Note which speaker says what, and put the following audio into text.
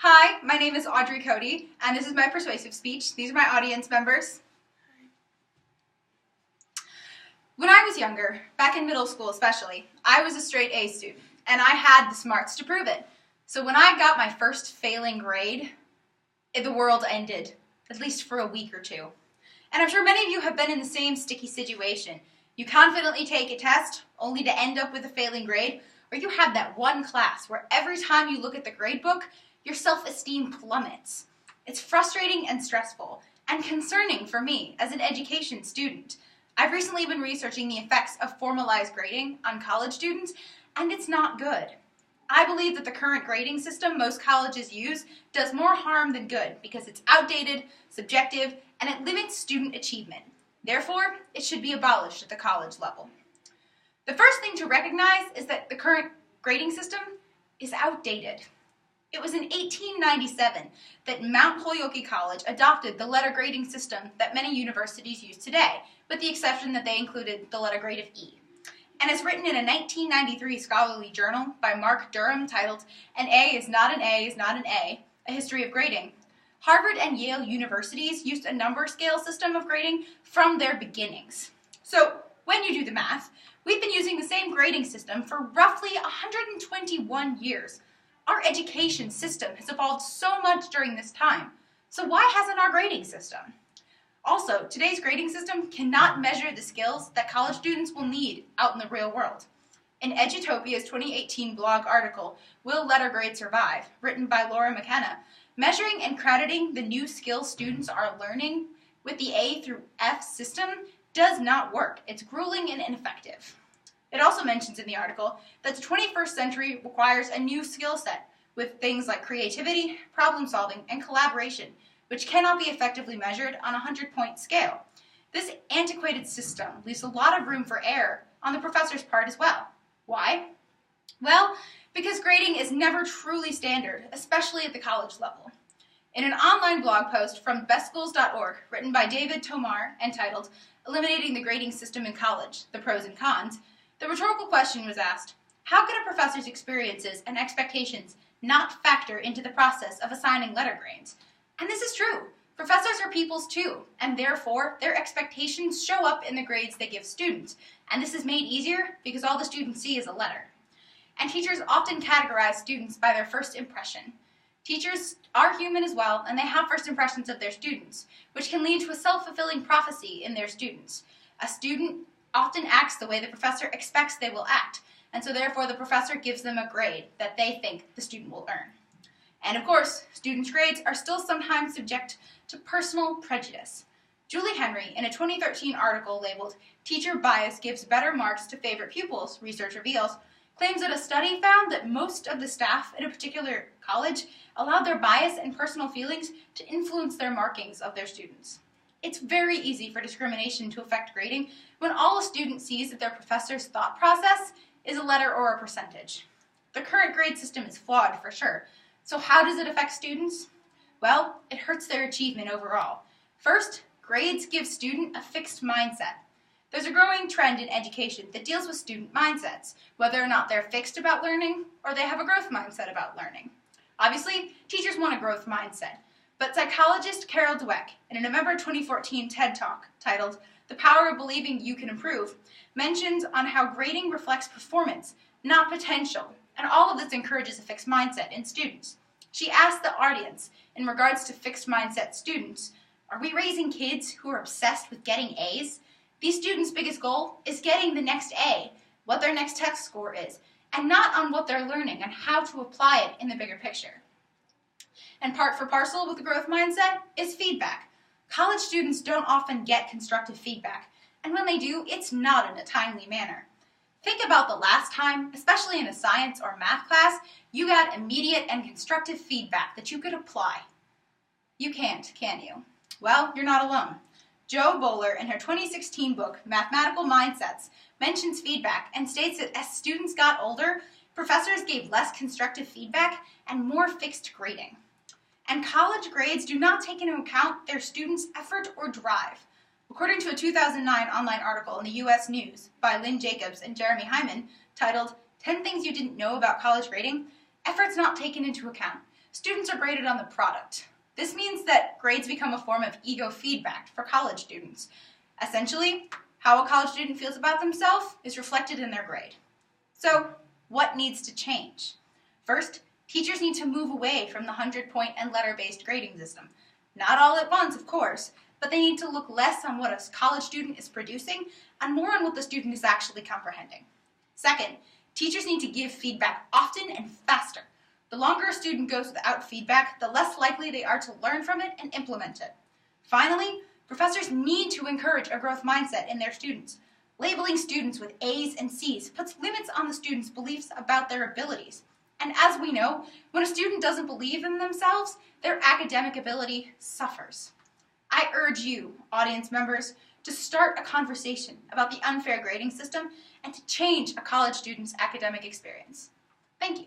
Speaker 1: Hi, my name is Audrey Cody, and this is my persuasive speech. These are my audience members. When I was younger, back in middle school especially, I was a straight A student, and I had the smarts to prove it. So when I got my first failing grade, the world ended, at least for a week or two. And I'm sure many of you have been in the same sticky situation. You confidently take a test, only to end up with a failing grade, or you have that one class where every time you look at the grade book, your self-esteem plummets. It's frustrating and stressful, and concerning for me as an education student. I've recently been researching the effects of formalized grading on college students, and it's not good. I believe that the current grading system most colleges use does more harm than good because it's outdated, subjective, and it limits student achievement. Therefore, it should be abolished at the college level. The first thing to recognize is that the current grading system is outdated. It was in 1897 that Mount Holyoke College adopted the letter grading system that many universities use today, with the exception that they included the letter grade of E. And as written in a 1993 scholarly journal by Mark Durham titled "An A is not an A is not an A, A History of Grading," Harvard and Yale universities used a number scale system of grading from their beginnings. So when you do the math, we've been using the same grading system for roughly 121 years. Our education system has evolved so much during this time, so why hasn't our grading system? Also, today's grading system cannot measure the skills that college students will need out in the real world. In Edutopia's 2018 blog article, "Will Letter Grade Survive?", written by Laura McKenna, measuring and crediting the new skills students are learning with the A through F system does not work. It's grueling and ineffective. It also mentions in the article that the 21st century requires a new skill set with things like creativity, problem solving, and collaboration, which cannot be effectively measured on a 100-point scale. This antiquated system leaves a lot of room for error on the professor's part as well. Why? Well, because grading is never truly standard, especially at the college level. In an online blog post from bestschools.org, written by David Tomar, entitled "Eliminating the Grading System in College, the Pros and Cons," the rhetorical question was asked, how could a professor's experiences and expectations not factor into the process of assigning letter grades? And this is true. Professors are peoples too, and therefore their expectations show up in the grades they give students, and this is made easier because all the students see is a letter. And teachers often categorize students by their first impression. Teachers are human as well, and they have first impressions of their students, which can lead to a self-fulfilling prophecy in their students. A student often acts the way the professor expects they will act, and so therefore the professor gives them a grade that they think the student will earn. And of course, students' grades are still sometimes subject to personal prejudice. Julie Henry, in a 2013 article labeled "Teacher Bias Gives Better Marks to Favorite Pupils, Research Reveals," claims that a study found that most of the staff at a particular college allowed their bias and personal feelings to influence their markings of their students. It's very easy for discrimination to affect grading when all a student sees of their professor's thought process is a letter or a percentage. The current grade system is flawed for sure. So how does it affect students? Well, it hurts their achievement overall. First, grades give students a fixed mindset. There's a growing trend in education that deals with student mindsets, whether or not they're fixed about learning or they have a growth mindset about learning. Obviously, teachers want a growth mindset, but psychologist Carol Dweck, in a November 2014 TED Talk titled "The Power of Believing You Can Improve," mentions on how grading reflects performance, not potential, and all of this encourages a fixed mindset in students. She asked the audience, in regards to fixed mindset students, are we raising kids who are obsessed with getting A's? These students' biggest goal is getting the next A, what their next test score is, and not on what they're learning and how to apply it in the bigger picture. And part for parcel with the growth mindset is feedback. College students don't often get constructive feedback, and when they do, it's not in a timely manner. Think about the last time, especially in a science or math class, you got immediate and constructive feedback that you could apply. You can't, can you? Well, you're not alone. Jo Boaler, in her 2016 book, Mathematical Mindsets, mentions feedback and states that as students got older, professors gave less constructive feedback and more fixed grading. And college grades do not take into account their students' effort or drive. According to a 2009 online article in the U.S. News by Lynn Jacobs and Jeremy Hyman titled "10 Things You Didn't Know About College Grading," effort's not taken into account. students are graded on the product. This means that grades become a form of ego feedback for college students. Essentially, how a college student feels about themselves is reflected in their grade. So, what needs to change? First, teachers need to move away from the 100-point and letter-based grading system. Not all at once, of course, but they need to look less on what a college student is producing and more on what the student is actually comprehending. Second, teachers need to give feedback often and faster. The longer a student goes without feedback, the less likely they are to learn from it and implement it. Finally, professors need to encourage a growth mindset in their students. Labeling students with A's and C's puts limits on the students' beliefs about their abilities. And as we know, when a student doesn't believe in themselves, their academic ability suffers. I urge you, audience members, to start a conversation about the unfair grading system and to change a college student's academic experience. Thank you.